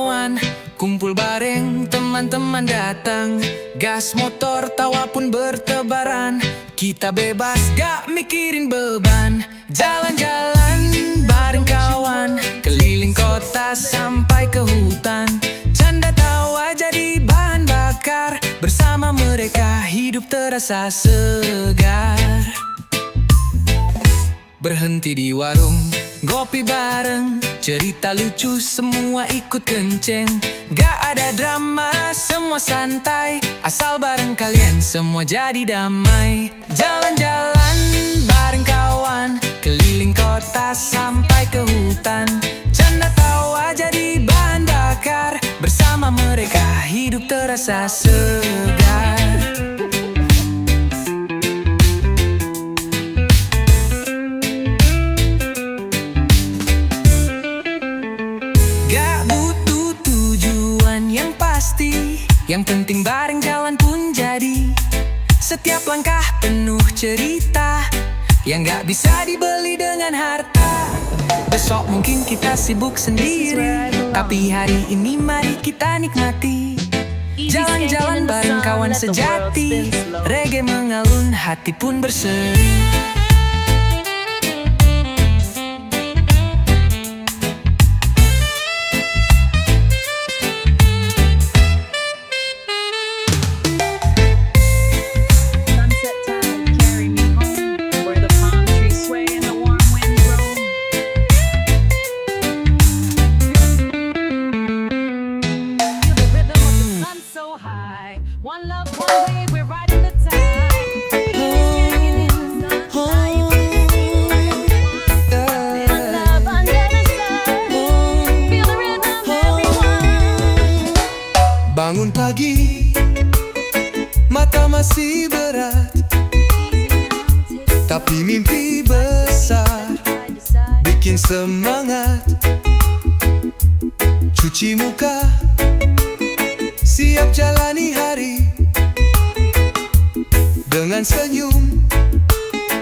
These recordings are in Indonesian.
kawan, kumpul bareng teman-teman datang. Gas motor tawa pun bertebaran. Kita bebas gak mikirin beban. Jalan-jalan bareng kawan, keliling kota sampai ke hutan. Canda tawa jadi bahan bakar. Bersama mereka hidup terasa segar. Berhenti di warung, ngopi bareng, cerita lucu semua ikut kenceng. Gak ada drama, semua santai. Asal bareng kalian semua jadi damai. Jalan-jalan bareng kawan, keliling kota sampai ke hutan. Canda tawa jadi bahan bakar. Bersama mereka hidup terasa segar. Yang penting bareng jalan pun jadi. Setiap langkah penuh cerita yang gak bisa dibeli dengan harta. Besok mungkin kita sibuk sendiri, tapi hari ini mari kita nikmati. Jalan-jalan bareng kawan sejati. Reggae mengalun, hati pun berseri. One love, one way, we're riding the tide. Love under the sun. Feel the rhythm, everyone. Bangun pagi, mata masih berat, tapi mimpi besar bikin semangat. Cuci muka, siap jalani hari dengan senyum,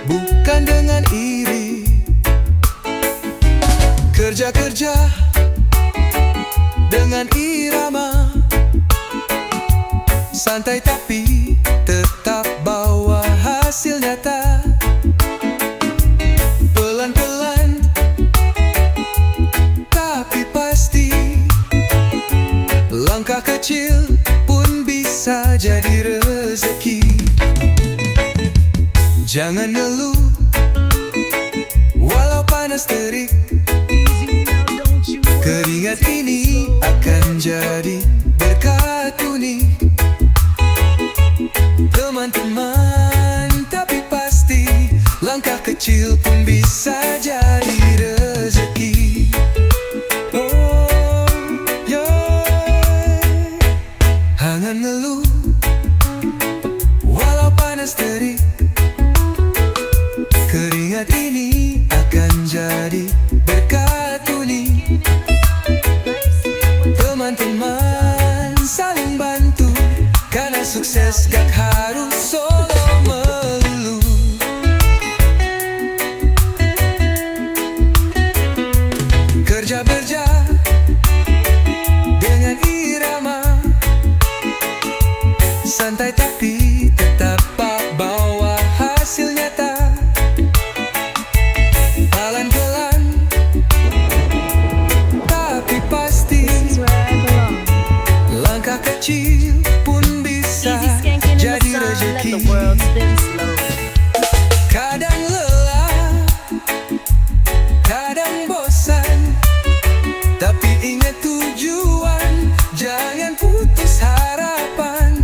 bukan dengan iri. Kerja-kerja dengan irama, santai tapi tetap bawa hasil nyata. Pelan-pelan tapi pasti, langkah kecil pun bisa jadi rezeki. Jangan ngeluh walau panas terik. Keringat ini akan jadi berkat unik. Teman-teman, tapi pasti langkah kecil pun bisa jadi rezeki. Jangan ngeluh walau panas terik. Keringat ini akan jadi berkat unik. Teman-teman saling bantu, karena sukses gak harus solo melulu. Kerja-kerja dengan irama, santai tapi tetap bawa hasil nyata. Pelan-pelan tapi pasti, langkah kecil pun bisa jadi rezeki. Kadang lelah, kadang bosan, tapi ingat tujuan, jangan putus harapan.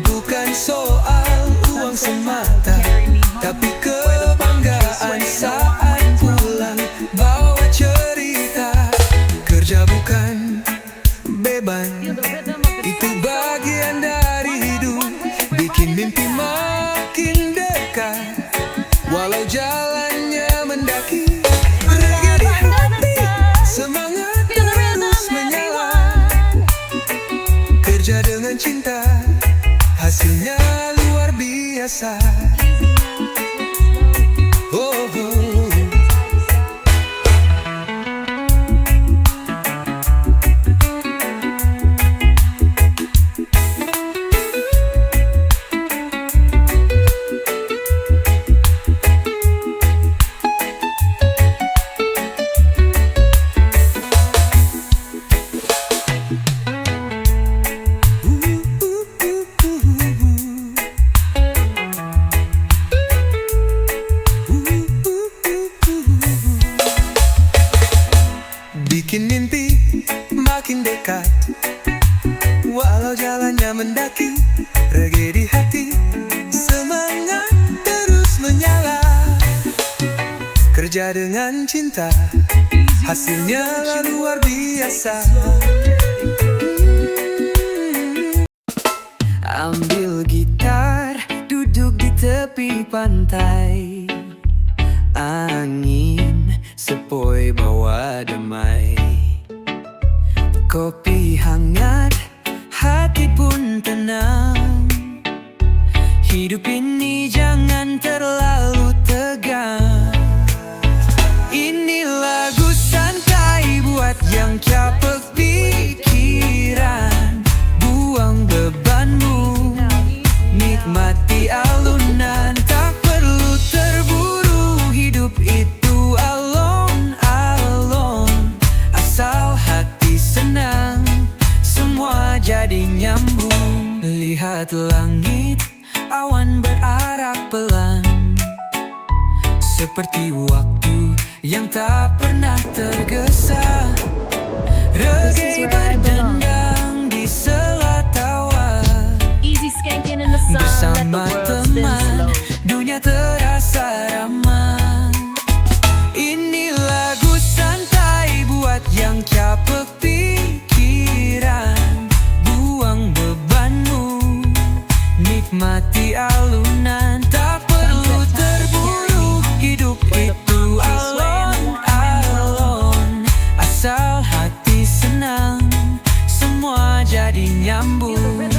Bukan soal uang semata, tapi kebanggaan saat pulang bawa cerita. Kerja bukan beban, itu bagian dari hidup. Bikin mimpi makin dekat, walau jalannya mendaki. Reggae di hati, semangat terus menyala. Kerja dengan cinta, hasilnya luar biasa. Oh, oh. makin dekat. Walau jalannya mendaki, reggae di hati, semangat terus menyala. Kerja dengan cinta, hasilnya luar biasa. Ambil gitar, duduk di tepi pantai. Angin sepoi bawa damai. Kopi hangat, hati pun tenang. Hidup ini jangan terlalu tegang. Ini lagu santai buat yang capek pikiran. Buang bebanmu, nikmati alunan. Tak perlu terburu, hidup itu alon-alon. Asal hati senang, semua jadi nyambung. Lihat langit, awan berarak pelan, seperti waktu yang tak pernah tergesa. Reggae berdendang di sela tawa. Easy skanking in the sun, let the Bersama world spin teman, slow. dunia terasa ramah. Ini lagu santai buat yang capek pikiran. Buang bebanmu, nikmati alunan. Tak perlu terburu, hidup itu alon-alon. Asal hati senang, semua jadi nyambung.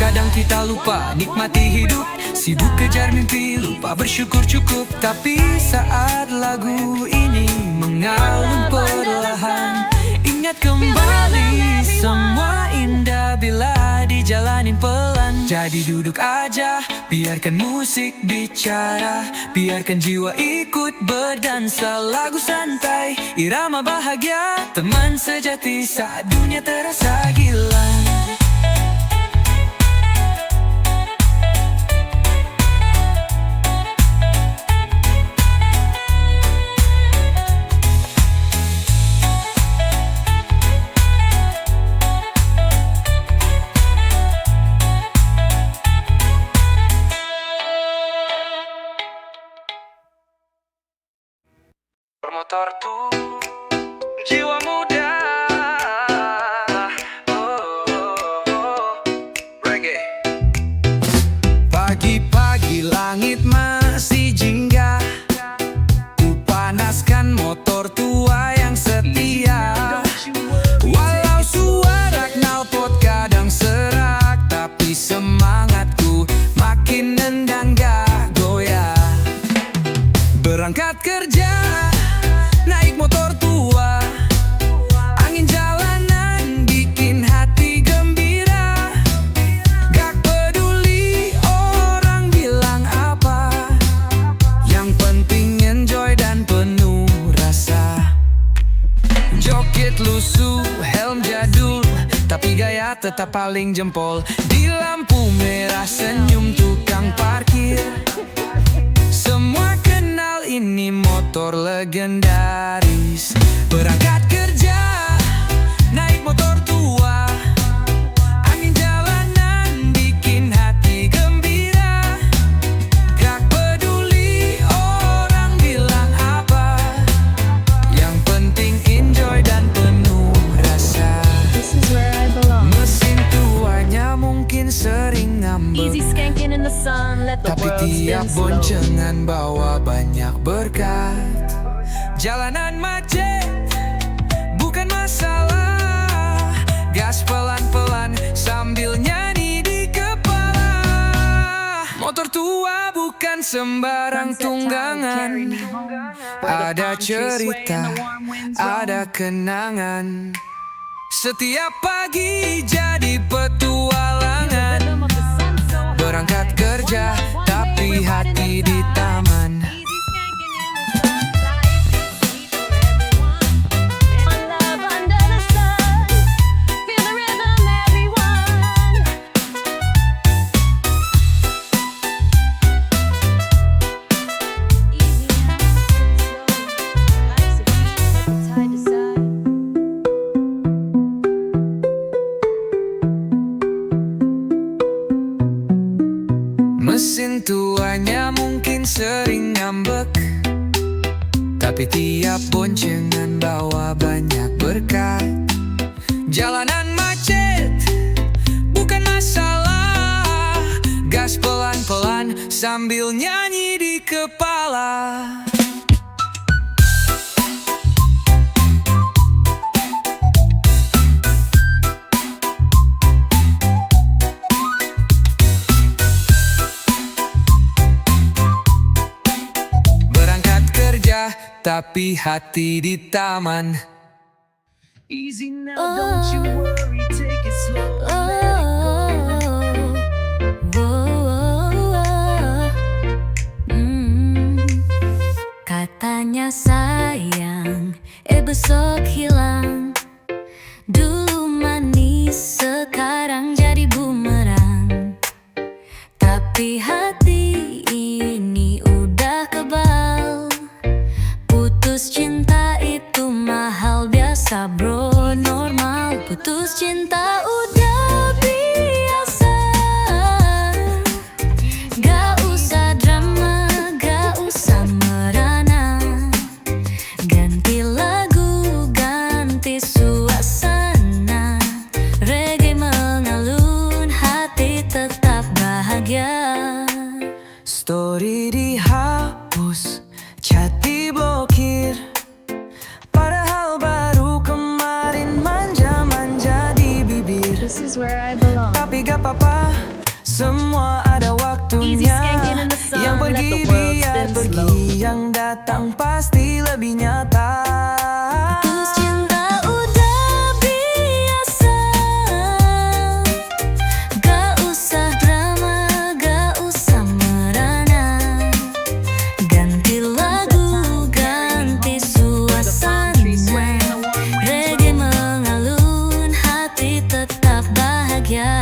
Kadang kita lupa nikmati hidup, sibuk kejar mimpi, lupa bersyukur cukup. Tapi saat lagu ini mengalun perlahan, ingat kembali semua indah bila dijalanin pelan. Jadi duduk aja, biarkan musik bicara, biarkan jiwa ikut berdansa. Lagu santai, irama bahagia, teman sejati saat dunia terasa gila. Motor tuh jiwa muda. Reggae. Pagi-pagi langit masih jingga. Ku panaskan motor tua yang setia. Walau suara knalpot kadang serak, tapi semangatku makin nendang gak goyah. Berangkat kerja, naik motor tua, angin jalanan bikin hati gembira. Gak peduli orang bilang apa, yang penting enjoy dan penuh rasa. Joget lusuh, helm jadul, tapi gaya tetap paling jempol. Di lampu merah senyum tukang parkir. Semua kenal ini motor legendaris. Berangkat kerja, naik motor tua, angin jalanan bikin hati gembira. Gak peduli orang bilang apa, yang penting enjoy dan penuh rasa. This is where I belong. Mesin tuanya mungkin sering ngambek, Easy skanking in the sun, let the tapi world tiap spin slow. boncengan bawa banyak berkat. Jalanan macet bukan masalah, gas pelan-pelan sambil nyanyi di kepala. Motor tua bukan sembarang tunggangan, ada cerita, ada kenangan. Setiap pagi jadi petualangan. Berangkat kerja tapi hati di taman. tuanya mungkin sering ngambek, tapi tiap boncengan bawa banyak berkat. Jalanan macet bukan masalah, gas pelan-pelan sambil nyanyi di kepala. Berangkat kerja tapi hati di taman. Easy now, don't you worry, take it slow. Katanya sayang, besok hilang. Dulu manis, sekarang jadi bumerang. Tapi hati ini udah kebal. Putus cinta itu mahal, biasa bro, normal. Putus cinta udah biasa. Gak usah drama, gak usah merana. Ganti lagu, ganti suasana. Reggae mengalun, hati tetap bahagia. Story dihapus, chat diblokir, padahal baru kemarin manja-manja di bibir. This is where I belong. Tapi gak apa-apa, semua ada Easy waktunya. skanking in the sun, Yang let pergi the world biar spin pergi, slow. yang datang pasti lebih nyata. Putus cinta udah biasa. Gak usah drama, gak usah merana. Ganti lagu, ganti suasana. Reggae mengalun, hati tetap bahagia.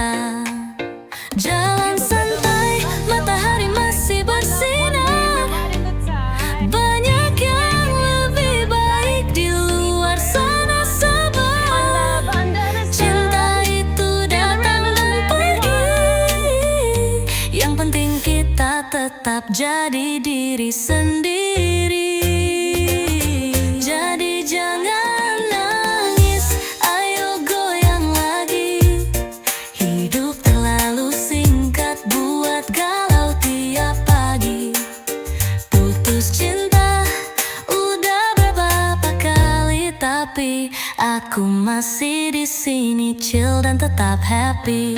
Jalan santai, matahari masih bersinar. Banyak yang lebih baik di luar sana, sabar. Cinta itu datang dan pergi. Yang penting kita tetap jadi diri sendiri. Jadi jangan nangis, ayo goyang lagi. Hidup terlalu singkat buat galau tiap pagi. Putus cinta udah berapa kali, tapi aku masih di sini chill dan tetap happy.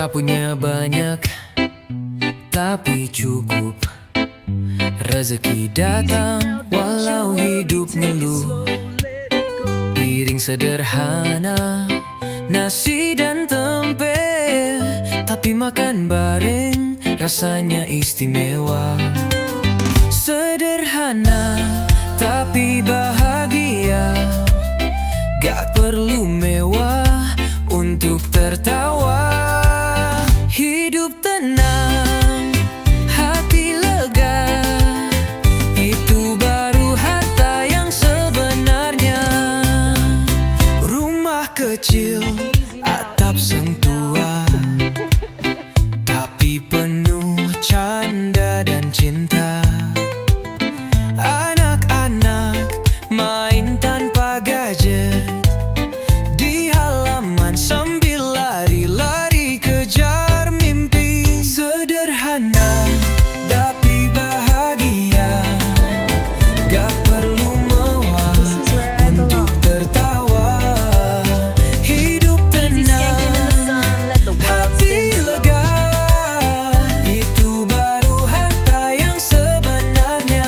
Tak punya banyak, tapi cukup. Rezeki datang walau hidup ngeluh. Piring sederhana, nasi dan tempe, tapi makan bareng rasanya istimewa. Sederhana tapi bahagia, gak perlu mewah untuk tertawa. Hidup tenang, hati lega, itu baru harta yang sebenarnya. Rumah kecil, atap sentua, tapi penuh canda dan cinta. Anak-anak main tanpa gadget di halaman sambil lari-lari kejar mimpi. Sederhana tapi bahagia, gak perlu mewah untuk tertawa. Hidup tenang, hati lega, itu baru harta yang sebenarnya.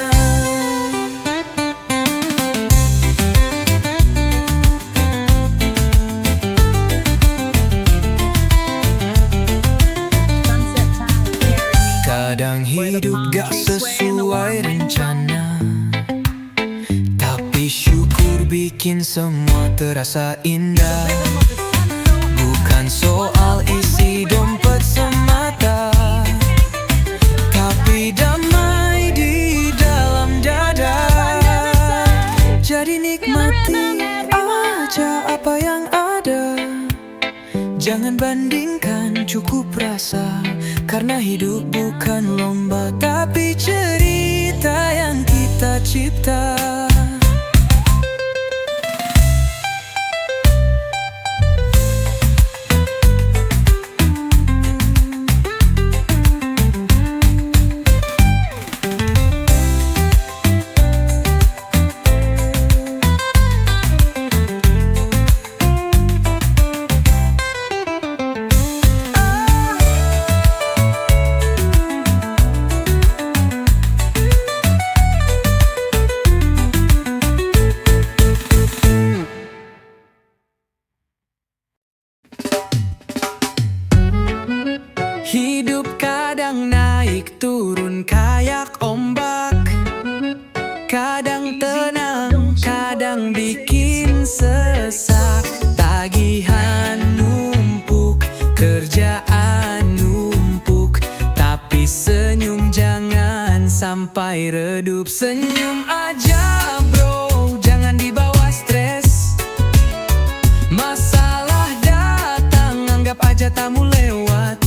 Kadang hidup gak sesuai rencana, tapi syukur bikin semua terasa indah. bukan soal isi dompet semata, tapi damai di dalam dada. Jadi nikmati aja apa yang ada, jangan bandingkan, cukup rasa. Karena hidup bukan lomba, tapi cerita yang kita cipta. Hidup kadang naik turun kayak ombak, kadang tenang, kadang bikin sesak. Tagihan numpuk, kerjaan numpuk, tapi senyum jangan sampai redup. Senyum aja bro, jangan dibawa stres. Masalah datang, anggap aja tamu lewat.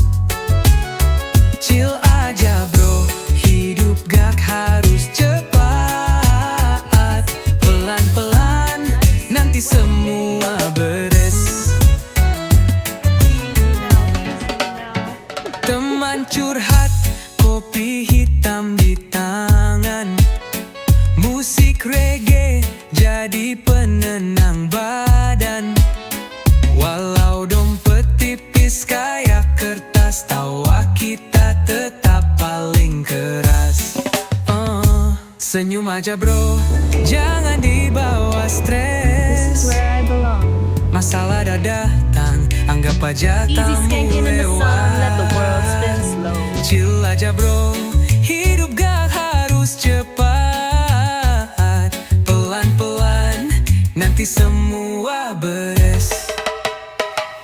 Chill aja bro, hidup gak harus cepat. Pelan-pelan, nanti semua beres. Teman curhat, kopi hitam di tangan, musik reggae jadi penenang badan. Walau dompet tipis kayak kertas, tawa kita tetap paling keras. Senyum aja bro, jangan dibawa stres. Masalah dah datang, anggap aja tamu lewat. Chill aja bro, hidup gak harus cepat. Pelan-pelan, nanti semua beres.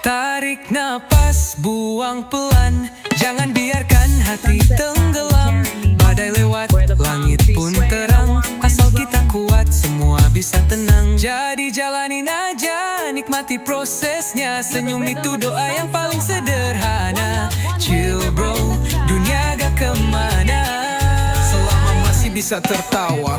Tarik napas, buang pelan, jangan biarkan hati tenggelam. Badai lewat, langit pun terang. Asal kita kuat, semua bisa tenang. Jadi jalanin aja, nikmati prosesnya. Senyum itu doa yang paling sederhana. Chill bro, dunia gak kemana selama masih bisa tertawa.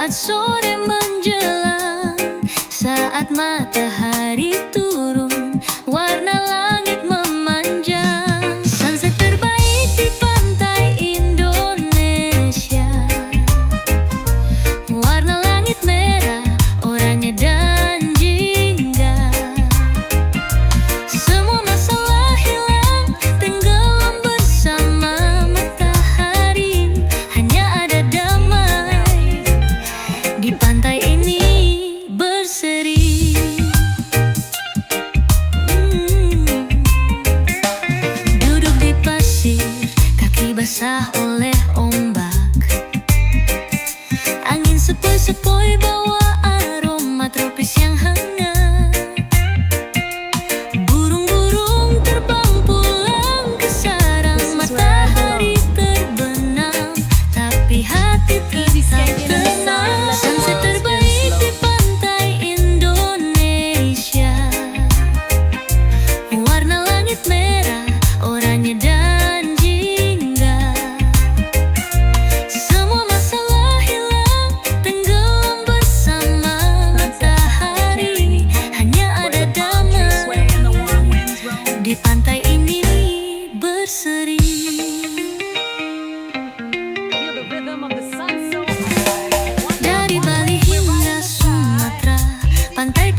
Sore menjelang, saat matahari turun, warna langit memanjang. Sunset terbaik di pantai Indonesia. Warna langit merah, oranye dan jingga. Semua masalah hilang, tenggelam bersama matahari. Hanya ada damai di pantai ini berseri.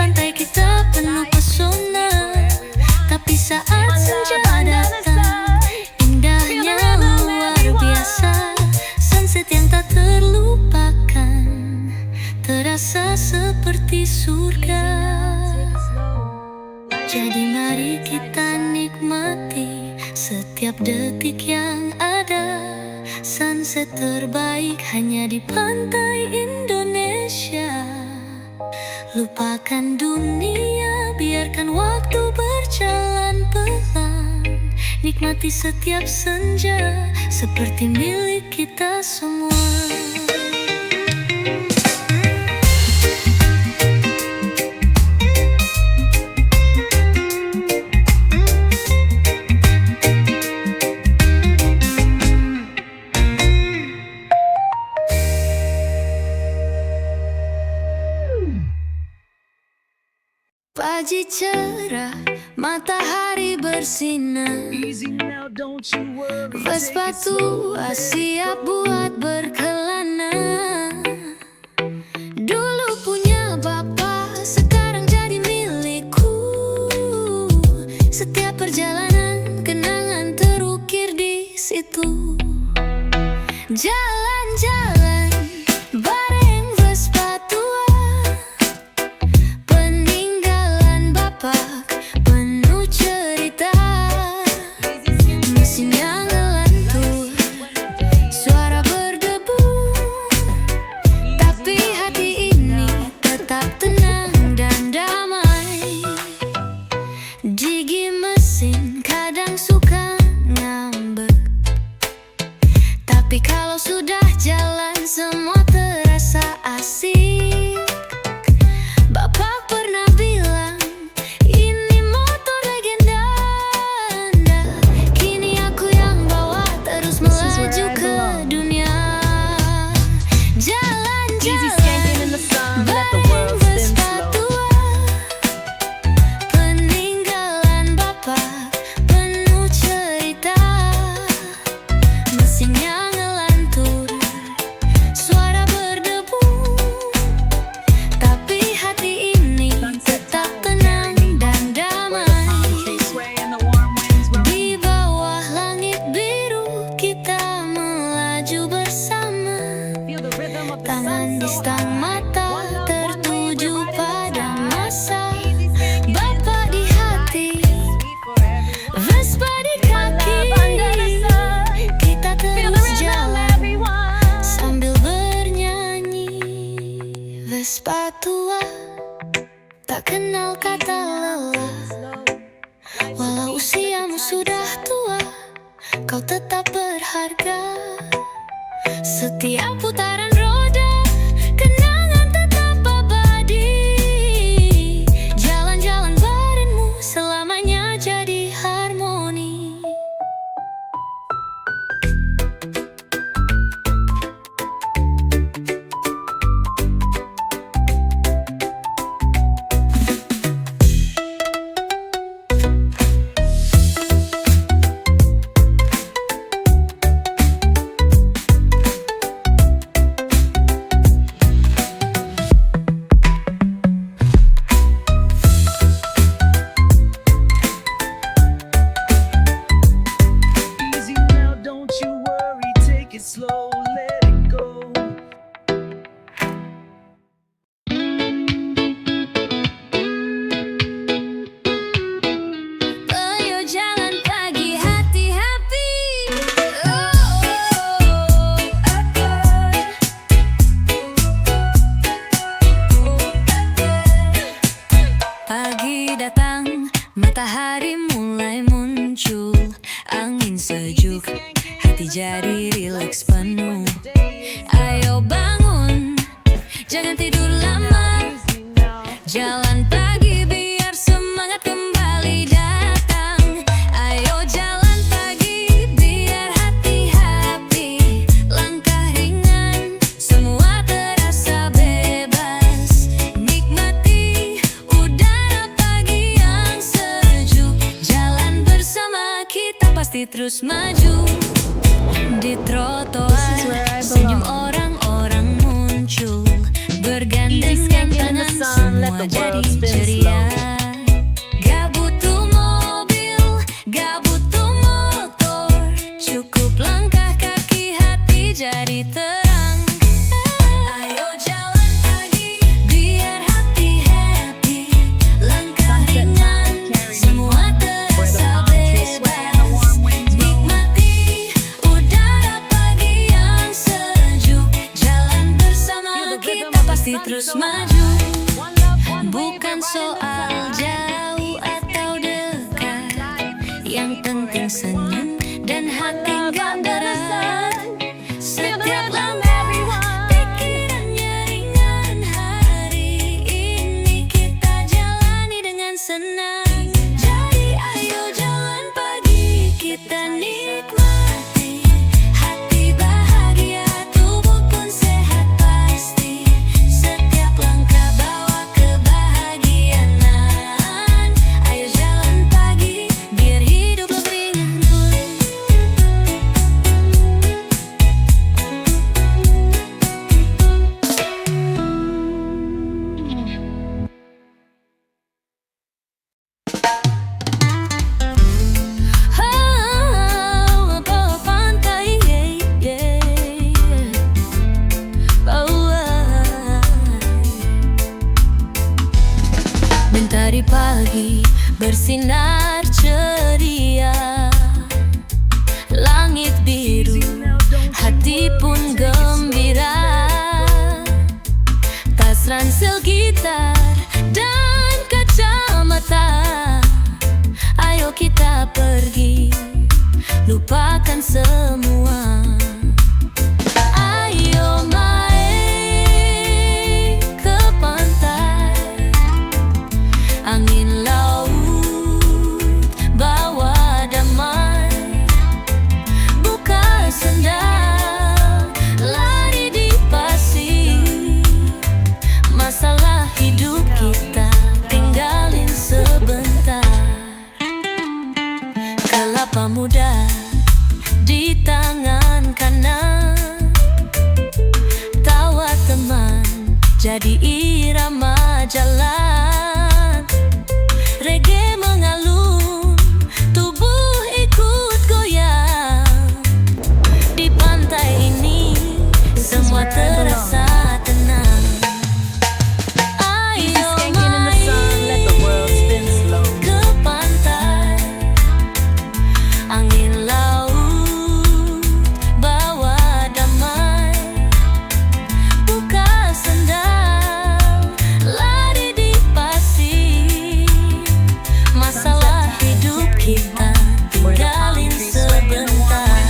pantai kita penuh pesona. Tapi saat senja datang, indahnya luar biasa. Sunset yang tak terlupakan, terasa seperti surga. Jadi mari kita nikmati setiap detik yang ada. Sunset terbaik hanya di pantai Indonesia. Lupakan dunia, biarkan waktu berjalan pelan. Nikmati setiap senja seperti milik kita semua. Pagi cerah, matahari bersinar. Easy now, don't you worry. Vespa take it slow. tua siap buat berkelana. Dulu punya bapak, sekarang jadi milikku. Setiap perjalanan, kenangan terukir di situ. Jalan-jalan bareng Vespa tua, peninggalan bapak penuh cerita. Mesinnya ngelantur, suara berdebu, tapi hati ini tetap tenang dan damai. Gigi mesin kadang suka ngambek, tapi kalau sudah jalan semua terasa asik. Bapak pernah bilang, ini motor legenda Anda. Kini aku yang bawa terus melaju ke dunia. Easy skanking in the sun, let the Jalan-jalan world bareng spin Vespa slow. tua, peninggalan bapak penuh cerita. Mesinnya ngelantur, suara berdebu, tapi hati ini tetap tenang dan damai. Trees sway and the warm winds blow. Di bawah langit biru kita melaju bersama. Feel the rhythm of the sun Tangan di so stang high. mata One love, one way, tertuju we're riding pada high. masa. Easy skanking in the Bapak di hati, sweet for everyone. Vespa di kaki, Love under the sun. kita Feel the terus rhythm, jalan everyone. sambil bernyanyi. Vespa tua tak kenal kata lelah. Walau usiamu sudah tua, kau tetap berharga. Setiap putaran roda, kenangan tetap abadi. Jalan-jalan barenmu selamanya jadi harmoni. Easy now, don't you worry, take it slow, let it go. Ayo jalan pagi hati happy. Pagi datang, matahari mulai muncul, angin sejuk, hati jadi rileks penuh. Ayo bangun, jangan tidur lama. Easy now. Jalan pagi biar semangat kembali datang. Ayo jalan pagi biar hati happy. Langkah ringan, semua terasa bebas. Nikmati udara pagi yang sejuk. Jalan bersama kita pasti terus maju. Di trotoar, senyum orang-orang muncul, bergandengan tangan semua semua the jadi world spins ceria. slow. Gak butuh mobil, gak butuh motor, cukup langkah kaki hati jadi terang. Ayo jalan pagi biar hati happy, langkah ringan semua terasa bebas. Nikmati udara pagi yang sejuk, jalan bersama kita pasti terus maju. Bukan soal jauh atau dekat, yang penting senyum dan hati gak berat. Setiap langkah pikirannya ringan, hari ini kita jalani dengan senang. Jadi ayo jalan pagi kita nikmati, hati bahagia tubuh pun sehat pasti. Setiap langkah bawa kebahagiaan. Ayo jalan pagi biar hidup lebih ringan. Bawa pantai, bawa mentari pagi bersinar ceria, langit biru, hati pun gembira. Tas ransel gitar dan kacamata, ayo kita pergi, lupakan semua. Ayo main ke pantai, angin laut bawa damai. Buka sendal, lari di pasir, masalah hidup kita tinggalin sebentar. Kelapa muda di tangan kanan, tawa teman jadi irama jalan. Reggae mengalun, tubuh ikut goyang. Di pantai ini semua terasa tenang. Ayo Skanking in the sun, let the world spin slow. ke pantai, angin laut bawa damai. Buka sendal, lari di pasir, masalah hidup kita tinggalin sebentar.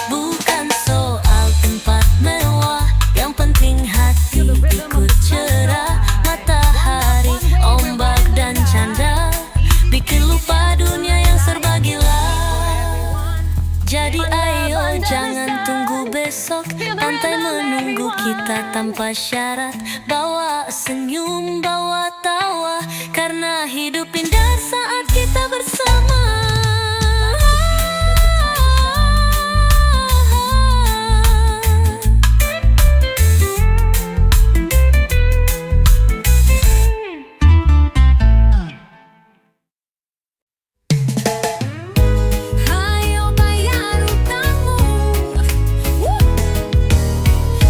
Bukan soal tempat mewah, yang penting hati ikut cerah. Matahari, ombak dan canda bikin lupa dunia yang serba gila. Jadi ayo jangan tunggu besok, pantai menunggu kita tanpa syarat. Bawa senyum, bawa tawa, karena hidup indah saat kita bersama. Ayo bayar utangmu.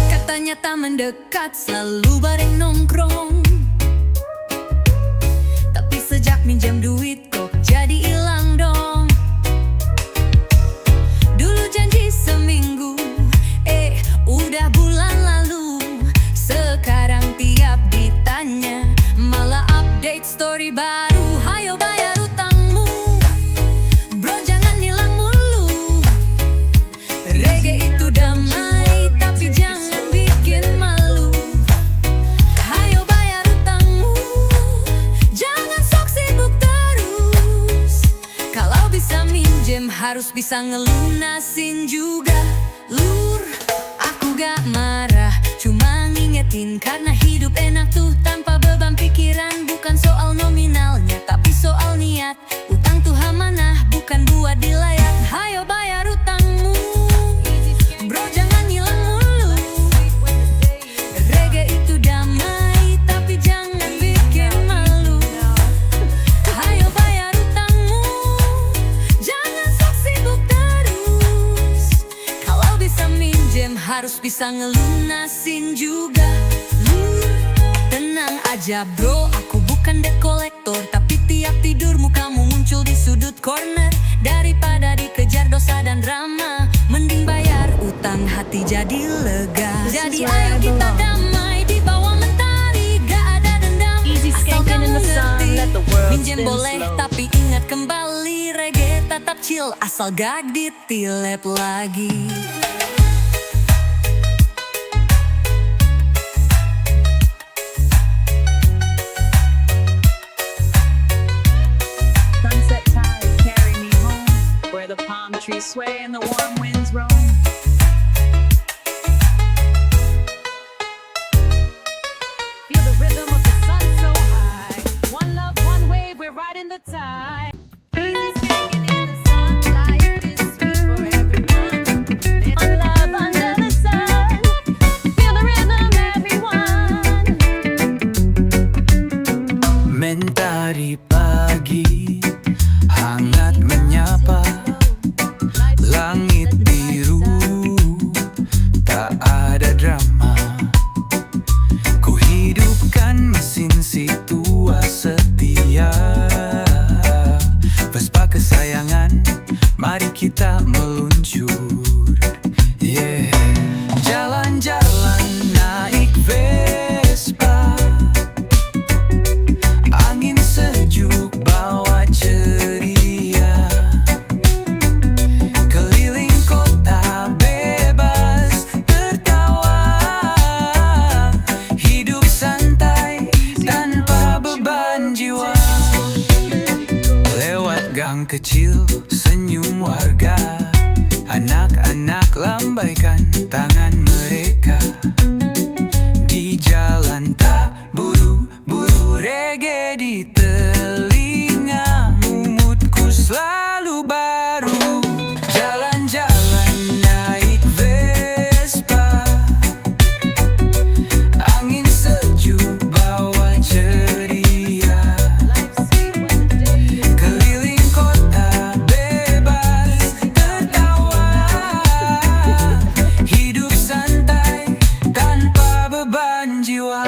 Katanya tak mendekat, selalu bareng nongkrong. Tapi sejak minjam duit kok jadi hilang dong. Dulu janji seminggu, udah bulan lalu. Sekarang tiap ditanya malah update story baru. Ayo bayar utangmu, bro, jangan hilang mulu. Reggae itu damai, tapi jangan bikin malu. Ayo bayar utangmu, jangan sok sibuk terus. Kalau bisa minjem harus bisa ngelunasin juga. Lur, aku gak marah, cuma ngingetin karena hidup enak tuh tanpa beban pikiran. Bukan soal nominalnya, tapi soal niat. Utang tuh amanah, bukan buat dilayak. Ayo bayar utangmu, bro, jangan hilang mulu. Reggae itu damai, tapi jangan bisa ngelunasin juga. Tenang aja bro, aku bukan debt collector, tapi tiap tidur mukamu muncul di sudut corner. Daripada dikejar dosa dan drama, mending bayar utang, hati jadi lega. Jadi ayo kita damai di bawah mentari, gak ada dendam. Easy Asal skanking in kamu the sun, ngerti, let the world minjem spin boleh slow. tapi ingat kembali, reggae tetap chill asal gak ditilep lagi. Sunset tide carry me home, where the palm trees sway and the warm winds roam. Feel the rhythm of the sun so high. One love, one wave, we're riding the tide. Easy skating in the sun, life is sweet for everyone. One love under the sun. Feel the rhythm, everyone. Mentari pagi hangat menyapa, langit biru tak ada drama. Ku hidupkan mesin si tua setia, Vespa kesayangan, mari kita meluncur. Yeah. Jalan-jalan naik Vespa, angin sejuk bawa ceria, keliling kota bebas tertawa, hidup santai tanpa beban jiwa. Lewat gang kecil senyum warga, anak-anak lambaikan tangan mereka. Di jalan tak buru-buru, reggae di telinga, moodku selalu baru. Jalan-jalan naik Vespa, angin sejuk bawa ceria, keliling kota bebas tertawa, hidup santai tanpa beban jiwa.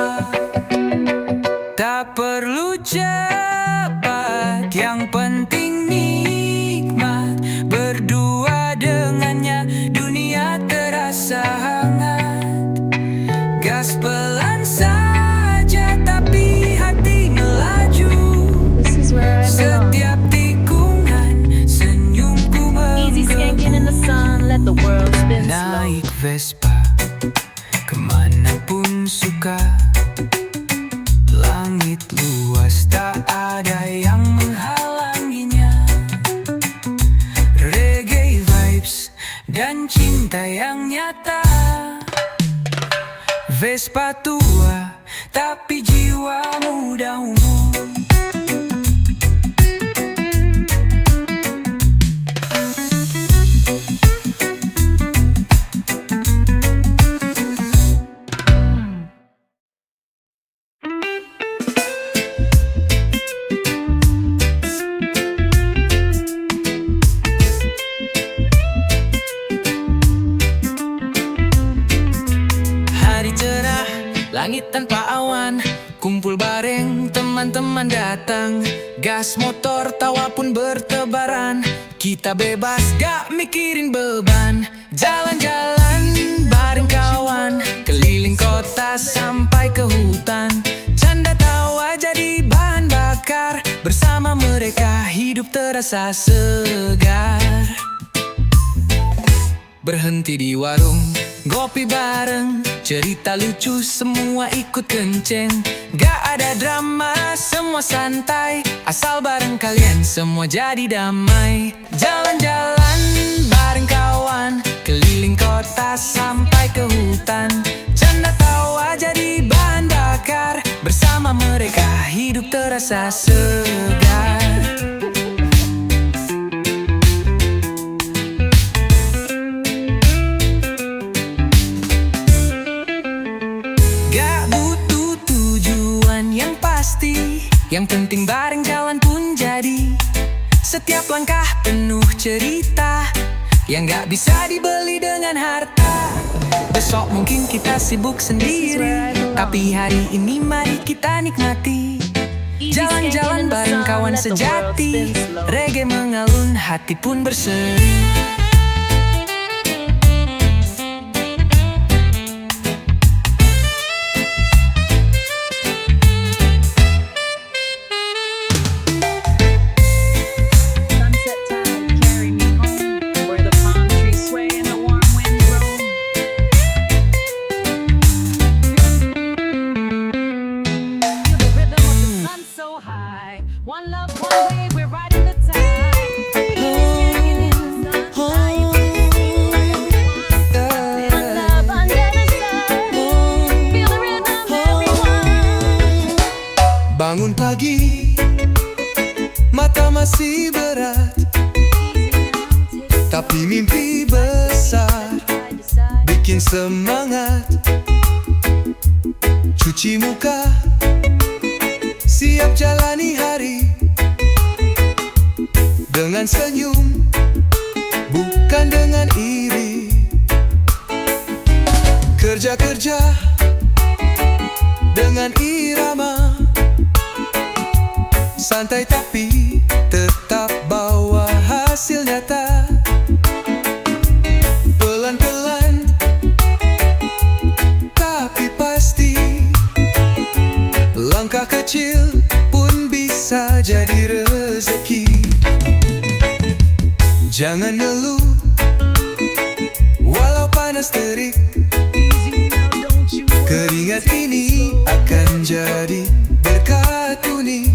Tak perlu cepat, yang penting nikmat. Berdua dengannya dunia terasa hangat. Gas pelan saja tapi hati melaju. This is where I belong. Setiap tikungan senyumku Easy skanking in the sun, let the world spin slow. naik Vespa kemanapun suka. Langit luas tak ada yang menghalanginya. Reggae vibes dan cinta yang nyata. Vespa tua tapi jiwa muda umum. Hari cerah, langit tanpa awan, kumpul bareng teman-teman datang. Gas motor tawa pun bertebaran, kita bebas gak mikirin beban. Jalan-jalan bareng kawan, keliling kota sampai ke hutan. Canda tawa jadi bahan bakar, bersama mereka hidup terasa segar. Berhenti di warung, ngopi bareng, cerita lucu semua ikut kenceng. Gak ada drama, semua santai, asal bareng kalian semua jadi damai. Jalan-jalan bareng kawan, keliling kota sampai ke hutan. Canda tawa jadi bahan bakar, bersama mereka hidup terasa segar. Gak butuh tujuan yang pasti, yang penting bareng jalan pun jadi. Setiap langkah penuh cerita, yang gak bisa dibeli dengan harta. Besok mungkin kita sibuk sendiri, tapi hari ini mari kita nikmati. Jalan-jalan bareng kawan sejati, reggae mengalun, hati pun berseri. Sunset tide carry me home, where the palm trees sway and the warm wind roam. Feel the rhythm of the sun so high. One love, one way, we're riding the tide. Singing in the sunlight. One love under the sun. Feel the rhythm, everyone. Bangun pagi, mata masih berat, tapi mimpi besar bikin semangat. Cuci muka, siap jalani hari dengan senyum, bukan dengan iri. Kerja-kerja dengan irama, santai tapi tetap bawa hasil nyata. Pelan-pelan tapi pasti, langkah kecil pun bisa jadi rezeki. Jangan ngeluh walau panas terik, keringat ini akan jadi berkat unik.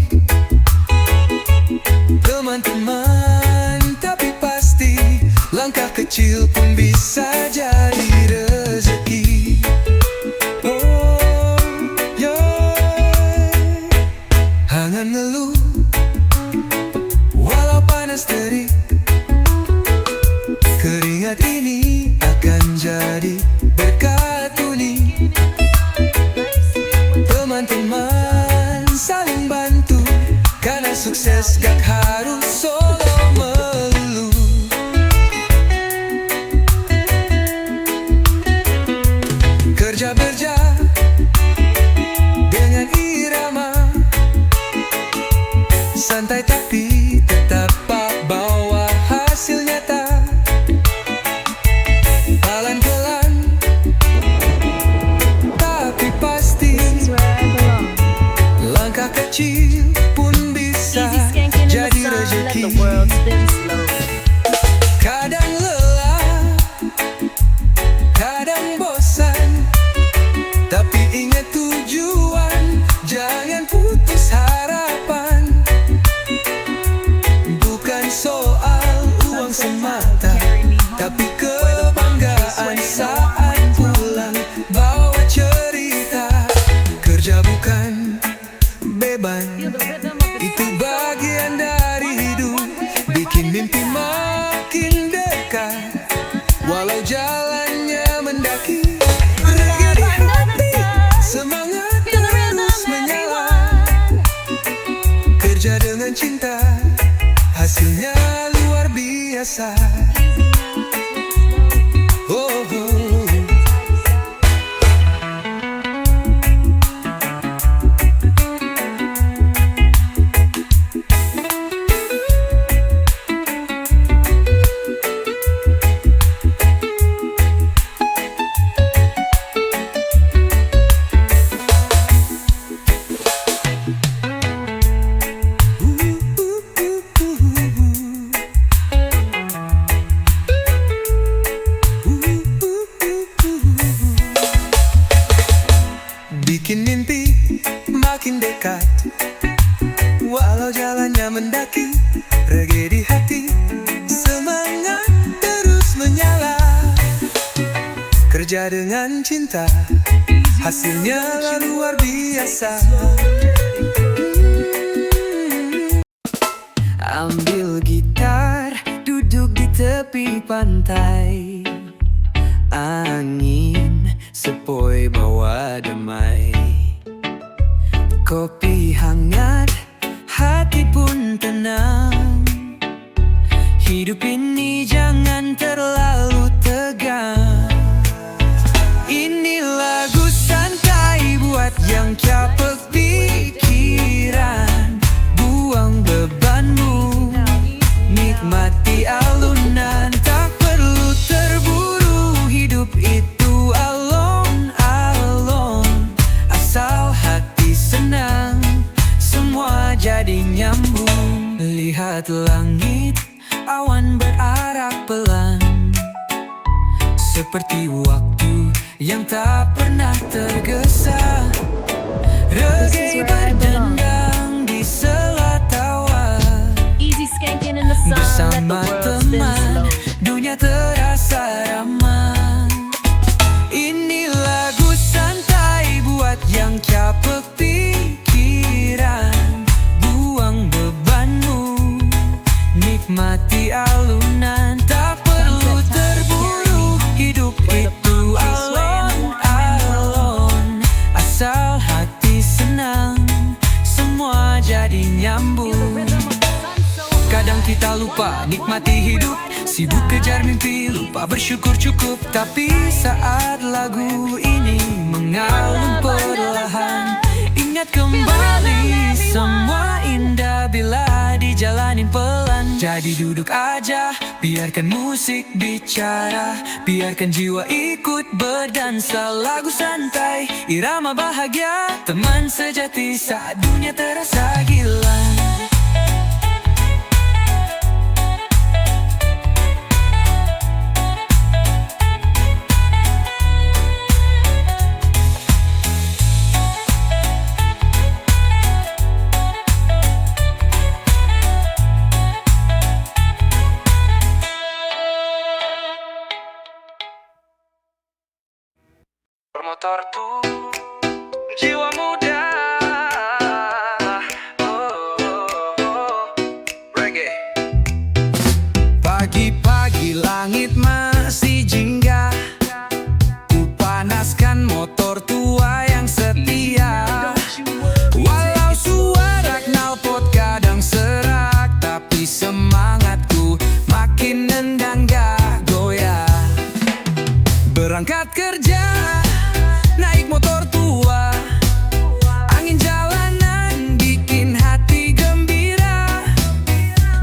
Teman-teman, tapi pasti langkah kecil pun bisa jadi rezeki. Oh, yeah. Jangan ngeluh walau panas terik, keringat ini akan jadi berkat unik. Teman-teman saling bantu, karena sukses gak harus solo melulu. Kerja-kerja dengan irama, santai tapi tetap bawa hasil nyata. Pelan-pelan tapi pasti, langkah kecil pun bisa jadi rezeki. Kadang lelah, kadang bosan, tapi ingat tujuan, jangan putus harapan. Bukan soal uang semata, tapi kebanggaan saat pulang bawa cerita. Kerja bukan beban, itu bagian dari hidup, bikin mimpi makin dekat, walau jalannya mendaki. Reggae di hati, semangat terus menyala. Kerja dengan cinta, hasilnya luar biasa. Oh, oh. Bikin mimpi makin dekat, walau jalannya mendaki. Reggae di hati, semangat terus menyala. Kerja dengan cinta, hasilnya luar biasa. Ambil gitar, duduk di tepi pantai. Angin sepoi bawa damai, kopi hangat, hati pun tenang. Hidup ini jangan terlalu tegang. jadi nyambung. Lihat langit, awan berarak pelan, seperti waktu yang tak pernah tergesa. Reggae berdendang di sela tawa, Easy skanking in the sun. Let the bersama world spin teman, slow. dunia terasa ramah. Ini lagu santai buat yang capek pikiran. Buang bebanmu, nikmati alunan. Tak perlu terburu, hidup itu alon-alon. Asal hati senang, semua jadi nyambung. Kadang kita lupa nikmati hidup, sibuk kejar mimpi, lupa bersyukur cukup. Tapi saat lagu ini mengalun perlahan, ingat kembali semua indah bila dijalanin pelan. Jadi duduk aja, biarkan musik bicara, biarkan jiwa ikut berdansa. Lagu santai, irama bahagia, teman sejati saat dunia terasa gila. Motor tuh jiwa muda. Reggae. Pagi-pagi langit masih jingga, ku panaskan motor tua yang setia. Walau suara knalpot kadang serak, tapi semangatku makin nendang gak goyah. Berangkat kerja naik motor tua, angin jalanan bikin hati gembira.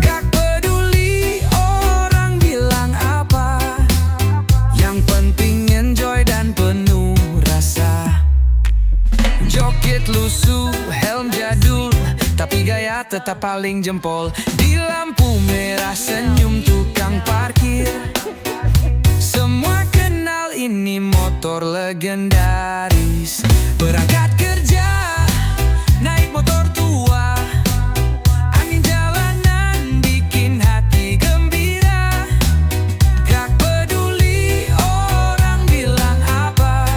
Gak peduli orang bilang apa, yang penting enjoy dan penuh rasa. Joget lusuh, helm jadul, tapi gaya tetap paling jempol. Di lampu merah senyum tukang parkir, semua kenal ini motor legendaris. Berangkat kerja naik motor tua, angin jalanan bikin hati gembira. Gak peduli orang bilang apa,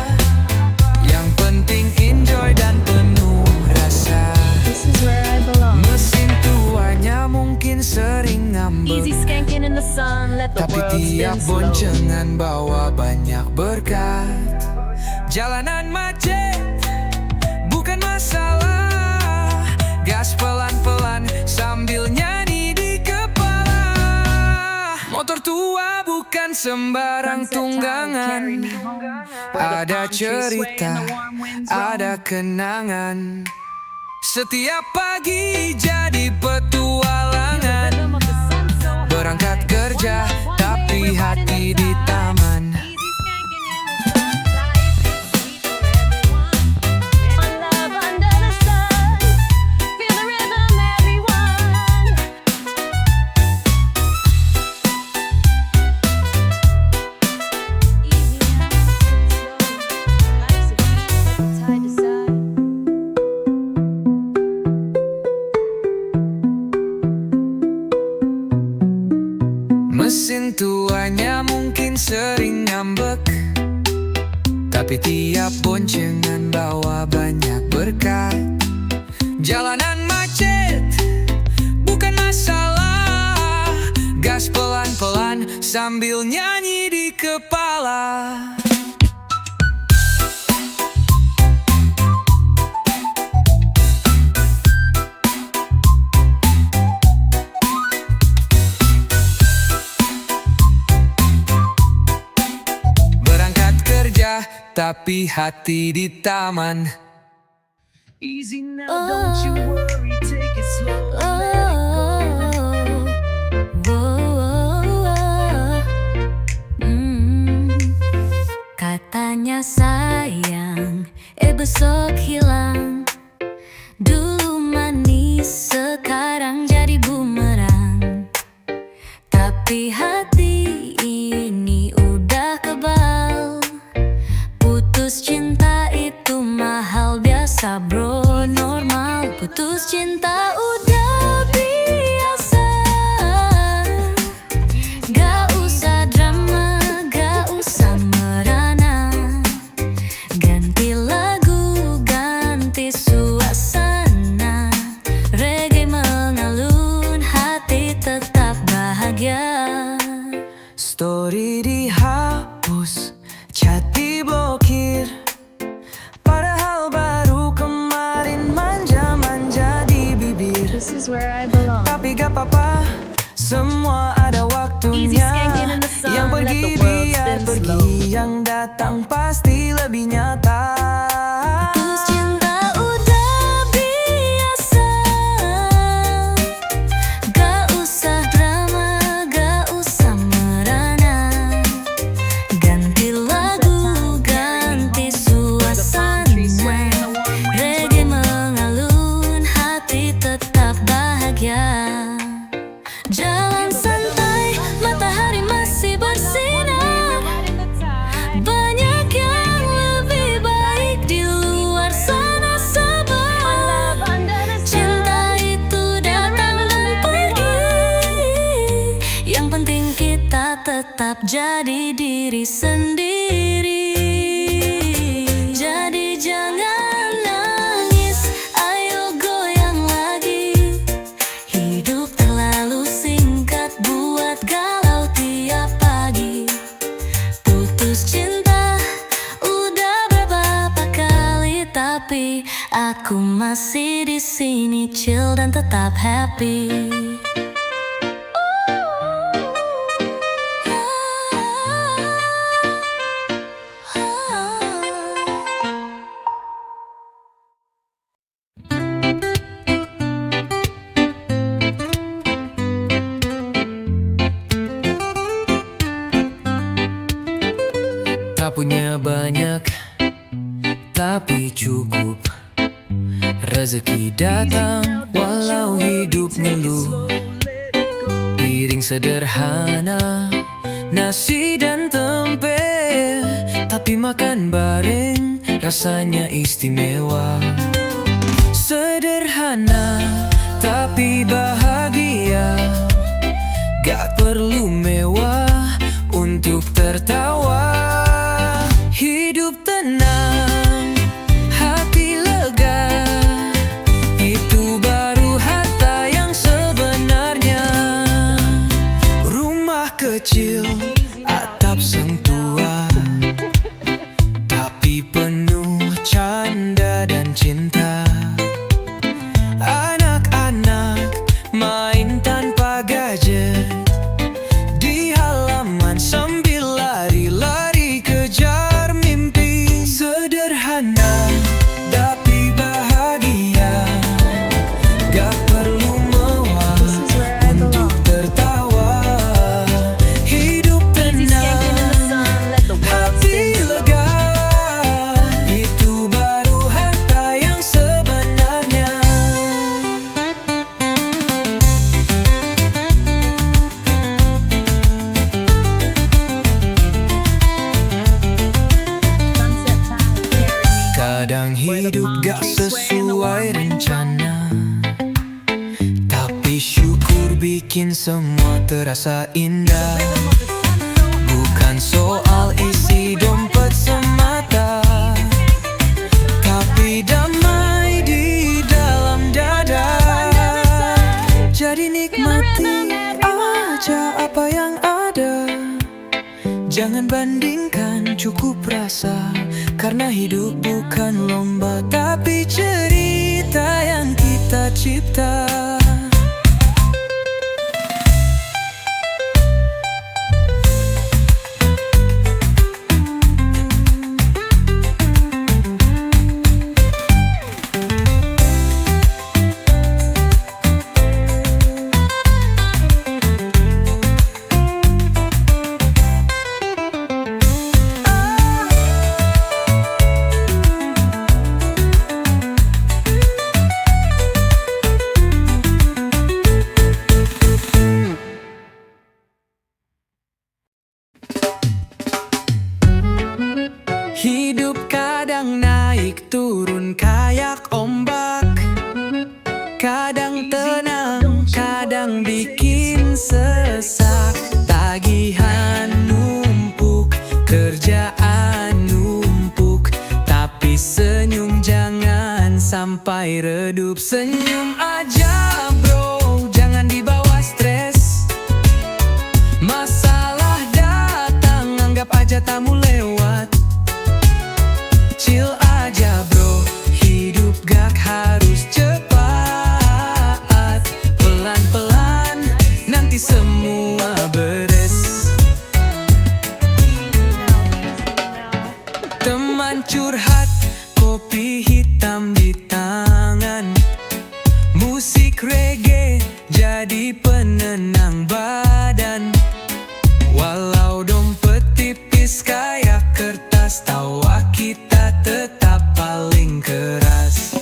yang penting enjoy dan penuh rasa. This is where I belong. Mesin tuanya mungkin sering ngambek, Easy skanking in the sun. Let the tapi world tiap spin slow. boncengan bawa banyak berkat. Jalanan macet bukan masalah, gas pelan-pelan sambil nyanyi di kepala. Motor tua bukan sembarang tunggangan, ada cerita, ada kenangan. Setiap pagi jadi petualangan, Rhythm of the sun so high. berangkat kerja tapi hati di taman. Easy skanking in the sun. Life is sweet for everyone. One love under the sun. Feel the rhythm, everyone. Easy now, slow. Life's a beat, side to side. Mesin tuanya mungkin sering ngambek, tapi tiap boncengan bawa banyak berkat. Jalanan macet bukan masalah, gas pelan-pelan sambil nyanyi di kepala. Tapi hati di taman. Easy now, don't you worry, take it slow. Katanya sayang, besok hilang. Dulu manis cinta udah biasa. Gak usah drama, gak usah merana. Ganti lagu, ganti suasana. Reggae mengalun, hati tetap bahagia. Story dihapus, chat diblokir, padahal baru kemarin manja-manja di bibir. This is where I belong. Tapi gak apa-apa, semua ada Easy waktunya. skanking in the sun, Yang let pergi the world biar spin pergi, slow. yang datang pasti lebih nyata. Putus cinta udah biasa. Gak usah drama, gak usah merana. Ganti lagu, ganti suasana. Reggae mengalun, hati tetap bahagia. Jalan santai, matahari masih bersinar. Right in the tide. Banyak yang lebih baik di luar sana, sabar. Under the sun. Cinta itu datang dan pergi. Yang penting kita tetap jadi diri sendiri. Jadi jangan nangis, ayo goyang lagi. Hidup terlalu singkat buat galau tiap pagi. Putus cinta udah beberapa kali, tapi aku masih di sini chill dan tetap happy. Tak punya banyak, tapi cukup. Rezeki datang walau hidup ngeluh. Piring sederhana, nasi dan tempe, tapi makan bareng rasanya istimewa. Sederhana tapi bahagia, gak perlu mewah untuk tertawa. Hidup tenang, hati lega, itu baru harta yang sebenarnya. Rumah kecil, atap sengtua, tapi penuh canda dan cinta. Anak-anak main tanpa gadget di halaman sambil lari-lari kejar mimpi. Sederhana tapi bahagia, gak perlu mewah untuk tertawa. Hidup Easy skanking in the tenang, sun, let the world hati spin slow. lega, itu baru harta yang sebenarnya. Sunset time, carry me. Kadang hidup gak sesuai rencana, tapi syukur bikin semua terasa indah. Bukan soal isi dompet semata, tapi damai di dalam dada. Jadi nikmati aja apa yang ada, jangan bandingkan, cukup rasa. Karena hidup bukan lomba, tapi cerita yang kita cipta. kadang tenang, kadang bikin sesak. Tagihan numpuk, kerjaan numpuk, tapi senyum jangan sampai redup. Senyum aja bro, jangan dibawa stres. Masalah datang, anggap aja tamu lewat. Chill aja bro, hidup gak harus cepat. Pelan-pelan, nanti semua beres. Teman curhat, kopi hitam di tangan. Musik reggae jadi penenang badan. Walau dompet tipis kayak kertas, tawa kita tetap paling keras.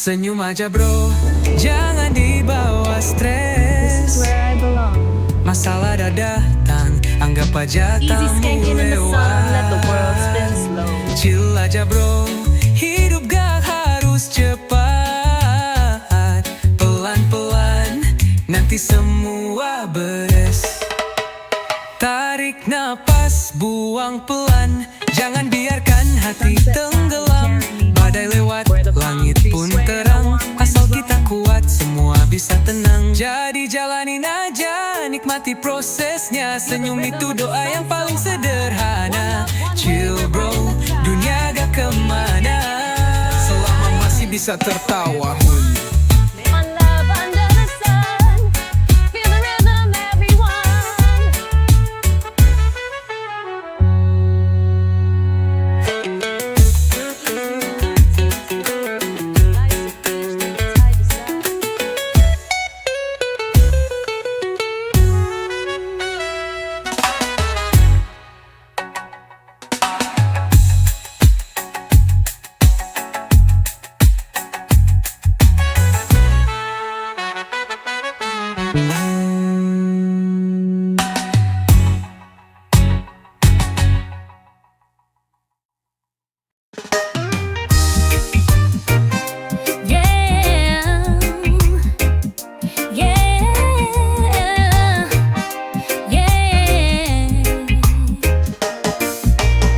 Senyum aja bro, jangan dibawa stres. Masalah dah datang, anggap aja Easy tamu skanking in the sun, let the world spin lewat. slow. Chill aja bro, hidup gak harus cepat. Pelan-pelan, nanti semua beres. Tarik napas, buang pelan, jangan biarkan hati tenggelam. Badai lewat, langit pun terang. Asal kita kuat, semua bisa tenang. Jadi jalanin aja, nikmati prosesnya. Senyum itu doa yang paling sederhana. Chill bro, dunia gak kemana selama masih bisa tertawa. One love under the sun. Feel the rhythm, everyone.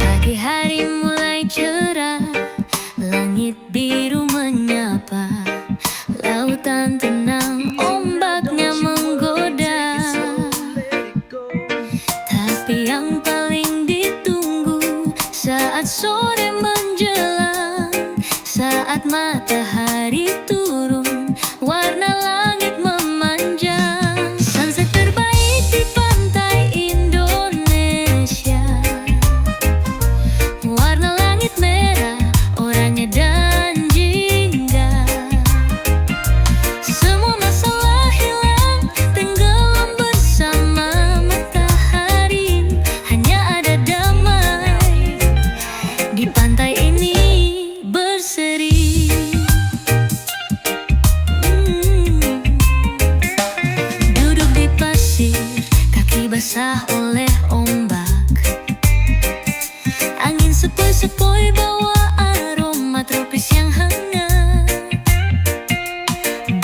Pagi hari mulai cerah, langit biru menyapa, lautan tenang, ombaknya menggoda. Tapi yang paling ditunggu saat sore menjelang, saat matahari turun, warna langit memanjang. Sunset terbaik di pantai Indonesia. Warna langit merah, oranye dan jingga. Semua masalah hilang, tenggelam bersama matahari. Hanya ada damai di pantai ini berseri. Duduk di pasir, kaki basah oleh ombak. Angin sepoi-sepoi bawa aroma tropis yang hangat.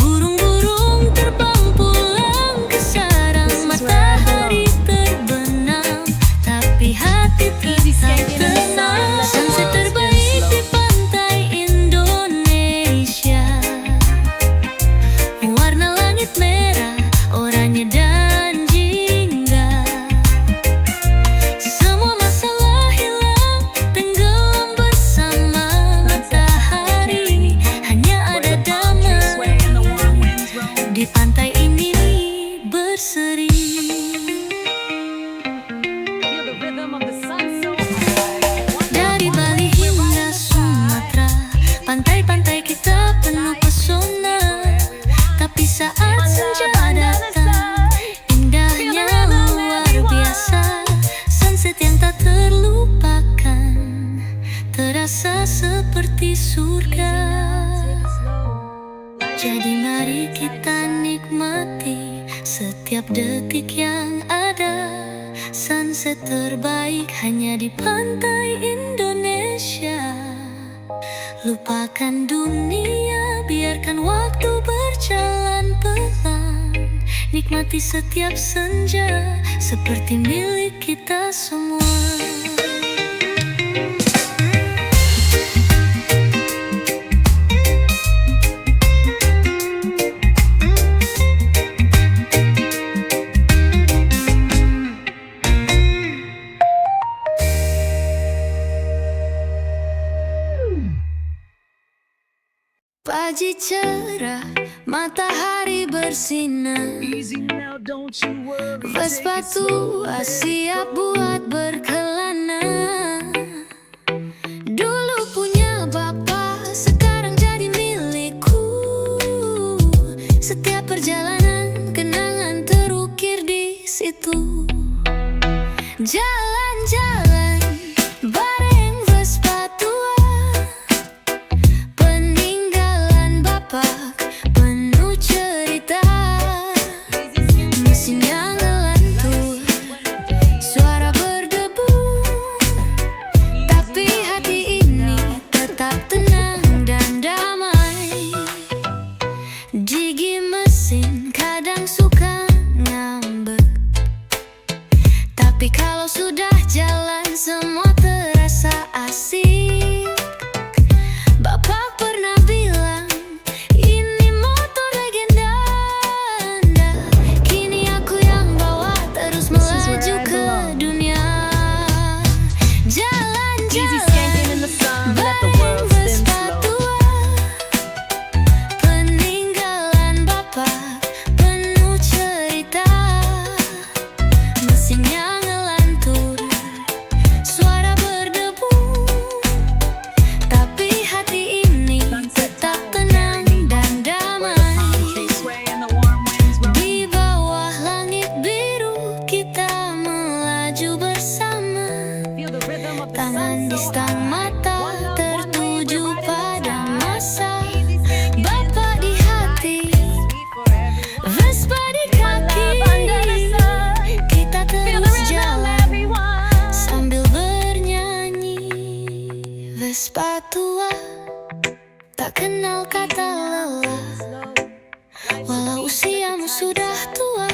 Burung-burung terbang pulang ke sarang. Matahari terbenam, tapi hati tetap tenang. Sunset terbaik di pantai Indonesia. Warna langit merah, oranye dan jingga. Semua masalah hilang, tenggelam bersama matahari. Hanya ada damai di pantai ini berseri. Feel the rhythm of the sun so high. Dari Bali hingga Sumatera, pantai-pantai kita penuh pesona. Tapi saat senja datang, indahnya luar biasa. Sunset yang tak terlupakan, terasa seperti surga. Jadi mari kita nikmati setiap detik yang ada. Sunset terbaik hanya di pantai Indonesia. Lupakan dunia, biarkan waktu berjalan pelan. Nikmati setiap senja seperti milik kita semua. Pagi cerah, matahari bersinar. Vespa tua siap buat berkelana. Dulu punya bapak, sekarang jadi milikku. Setiap perjalanan, kenangan terukir di situ. Jalan-jalan bareng Vespa tua, peninggalan bapak penuh cerita. Mesinnya ngelantur, suara berdebu, tapi hati ini tetap tenang dan damai. Gigi mesin kadang suka ngambek, tapi kalau sudah jalan semua terasa asik. Bapak pernah bilang, ini motor legenda Anda. Kini aku yang bawa terus melaju ke dunia. Jalan-jalan bareng Vespa tua, peninggalan bapak penuh cerita. Mesinnya ngelantur, suara berdebu, tapi hati ini tetap tenang dan damai. Di bawah langit biru kita melaju bersama. Tangan di stang, mata tertuju pada masa. Bapak di hati, Vespa di kaki. Kita terus jalan sambil bernyanyi. Vespa tua tak kenal kata lelah. Walau usiamu sudah tua,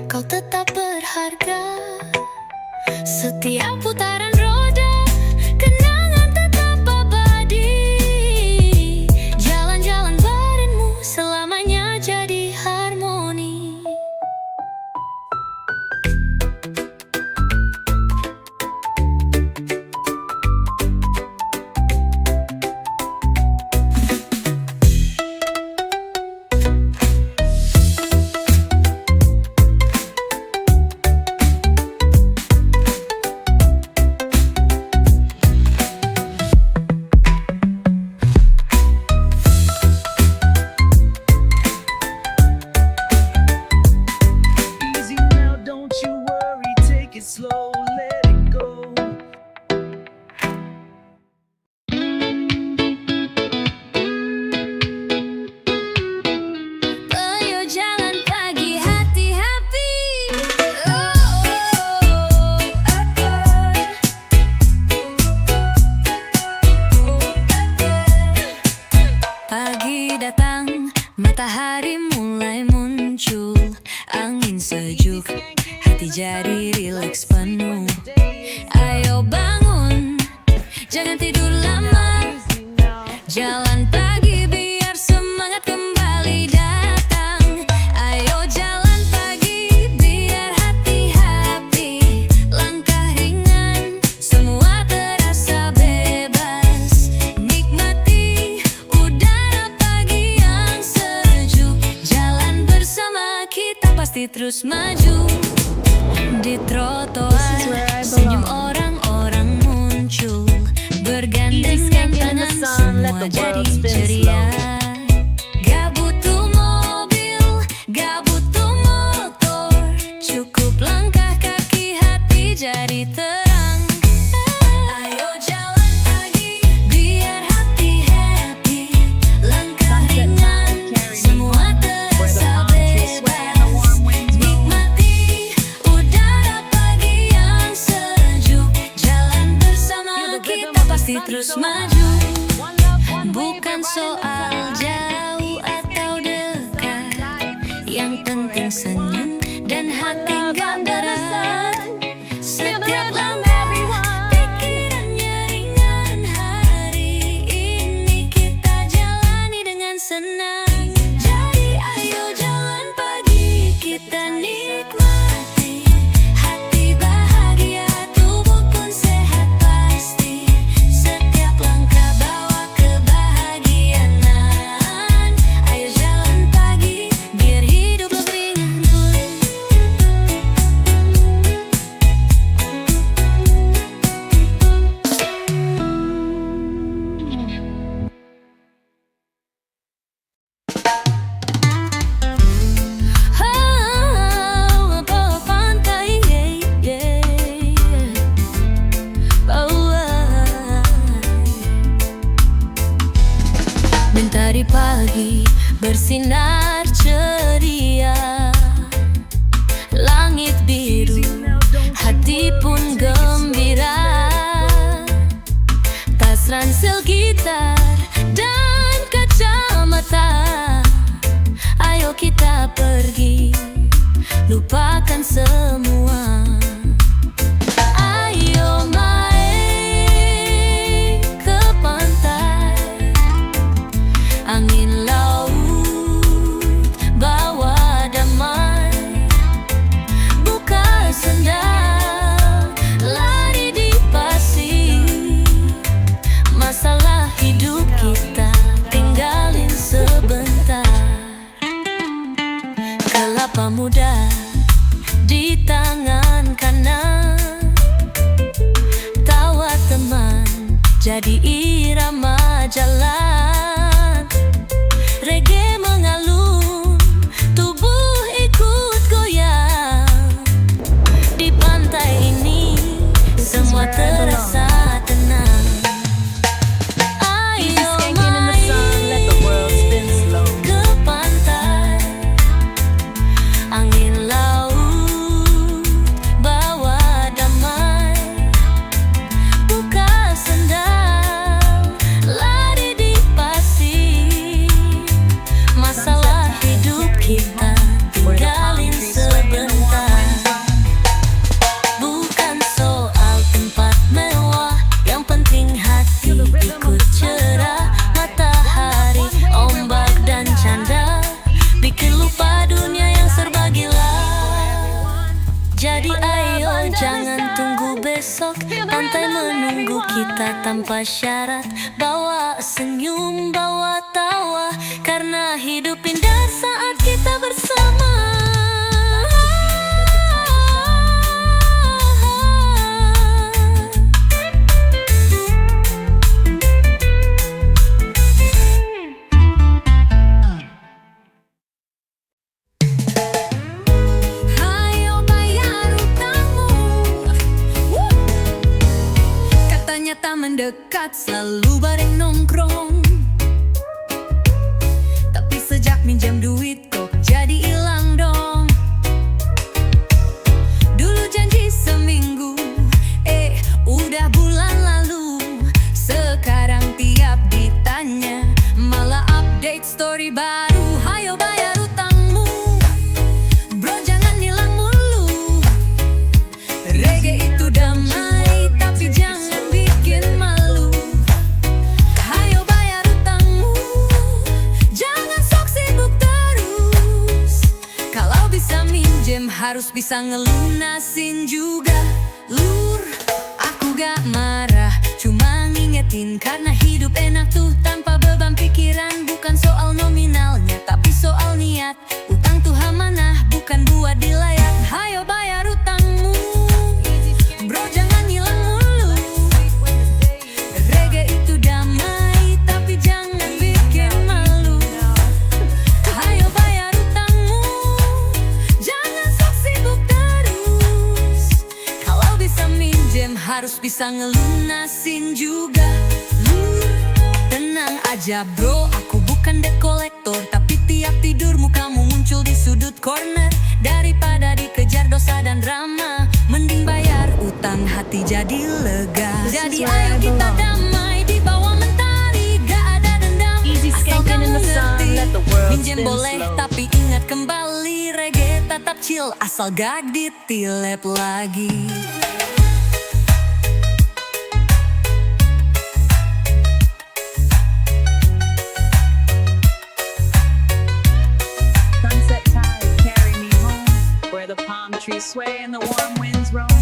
kau tetap berharga. Setiap putaran roda, kenangan tetap abadi. Jalan-jalan barenmu selamanya jadi harmoni. Easy now, don't you worry, take it slow, let it go. Ayo jalan pagi hati happy. Pagi datang, matahari mulai muncul, angin sejuk, hati jadi rileks penuh. Ayo bangun, jangan tidur lama. Jalan pagi biar semangat kembali datang. Ayo jalan pagi biar hati happy. Langkah ringan, semua terasa bebas. Nikmati udara pagi yang sejuk. Jalan bersama kita pasti terus maju. Di trotoar, senyum orang-orang muncul, bergandengan tangan semua jadi ceria. Gak butuh mobil, gak butuh motor, cukup langkah kaki hati jadi terang. Ayo jalan pagi biar hati happy. Langkah ringan, semua terasa bebas. Nikmati udara pagi yang sejuk. Jalan bersama kita pasti terus maju. langsung senyum dan hati gak berat. Setiap langkah pikirannya ringan. Hari ini kita jalani dengan senang. Jadi ayo jalan pagi kita nikmati. Hati bahagia, tubuh pun sehat pasti. Setiap langkah bawa kebahagiaan. Ayo jalan pagi biar hidup lebih ringan. Bawa pantai, bawa. Mentari pagi bersinar ceria, langit biru, hati pun gembira. Tas ransel gitar dan kacamata. Ayo kita pergi, lupakan semua. Ayo main ke pantai, angin laut bawa damai. Buka sendal, lari di pasir. Masalah hidup kita tinggalin sebentar. Kelapa muda di tangan kanan, tawa teman jadi irama jalan. Reggae mengalun, tubuh ikut goyang. Di pantai ini semua terasa tenang. Ayo main ke pantai, angin laut bawa damai. Buka sendal, lari di pasir. Masalah hidup kita tinggalin sebentar. Bukan soal tempat mewah, yang penting hati ikut cerah. Matahari, ombak dan canda bikin lupa dunia yang serba gila. Jadi ayo jangan tunggu besok, pantai menunggu kita tanpa syarat. Bawa senyum, bawa tawa, karena hidup indah saat kita bersama. Ayo bayar utangmu. Katanya tak mendekat, selalu bareng nongkrong. Tapi sejak minjam duit kok jadi hilang dong. Dulu janji seminggu, udah bulan lalu. Sekarang tiap ditanya malah update story baru. Ayo bayar utangmu, bro jangan hilang mulu. Reggae itu damai, tapi jangan bikin malu. Ayo bayar utangmu, jangan sok sibuk terus. Kalau bisa minjem harus bisa ngelunasin juga. Lur, aku gak marah, cuma ngingetin karena hidup enak tuh tanpa beban pikiran. Bukan soal nominalnya, tapi soal niat. Utang tuh amanah, bukan buat dilayat. Ayo bayar utangmu, bro jangan hilang mulu. Reggae itu damai, tapi jangan bikin malu. Ayo bayar utangmu, jangan sok sibuk terus. Kalau bisa minjem harus bisa ngelunasin juga. Lur, tenang aja bro, aku bukan debt collector. Tapi tiap tidurmu kamu muncul di sudut corner. Daripada dikejar dosa dan drama, mending bayar utang, hati jadi lega. Jadi ayo kita damai di bawah mentari. Gak ada dendam, asal kamu ngerti. Minjem boleh tapi ingat kembali reggae tetap chill asal gak ditilep lagi. Sunset tides carry me home, where the palm trees sway and the warm winds roam.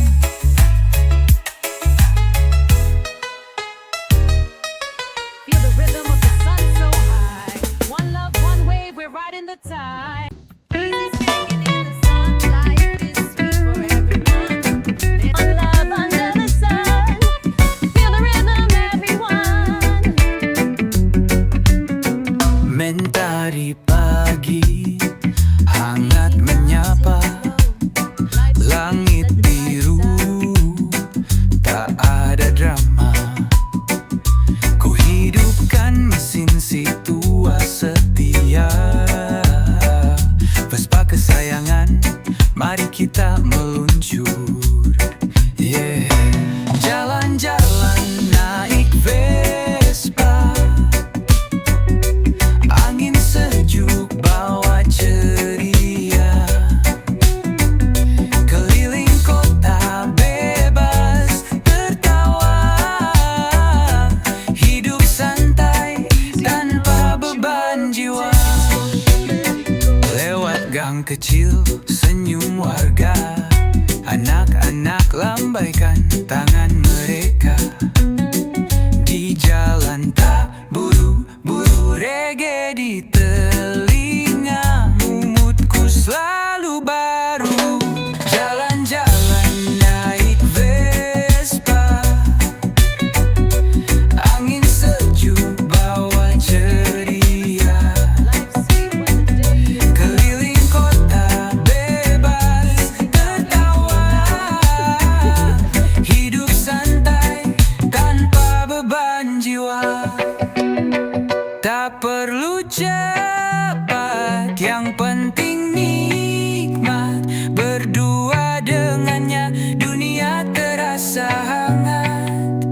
Feel the rhythm of the sun so high. One love, one wave, we're riding the tide. Easy swinging in the sun, life is sweet for everyone. One love under the sun. Feel the rhythm, everyone. Mentari pagi hangat menyapa, langit biru tak ada drama. Ku hidupkan mesin si tua setia, Vespa kesayangan, mari kita meluncur. Yeah. Jalan-jalan naik Vespa, angin sejuk bawa ceria, keliling kota bebas tertawa, hidup santai tanpa beban jiwa. Lewat gang kecil senyum warga, anak-anak lambaikan tangan mereka. Di jalan tak buru-buru, reggae di telinga, moodku selalu baru. Jalan-jalan naik Vespa, angin sejuk bawa ceria, Life's sweet when the day is keliling kota bebas tertawa, hidup santai tanpa beban jiwa. Tak perlu cepat, yang penting nikmat. Berdua dengannya dunia terasa hangat.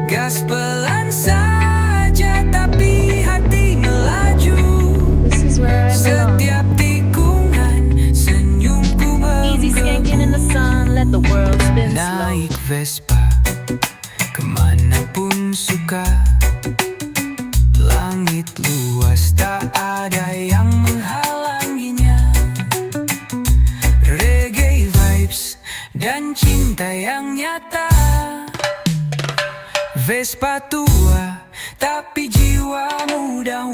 Gas pelan saja tapi hati melaju. This is where I belong. Setiap tikungan senyumku Easy skanking in the sun, let the world spin slow. naik Vespa kemanapun suka. Langit luas tak ada yang menghalanginya. Reggae vibes dan cinta yang nyata. Vespa tua tapi jiwa muda.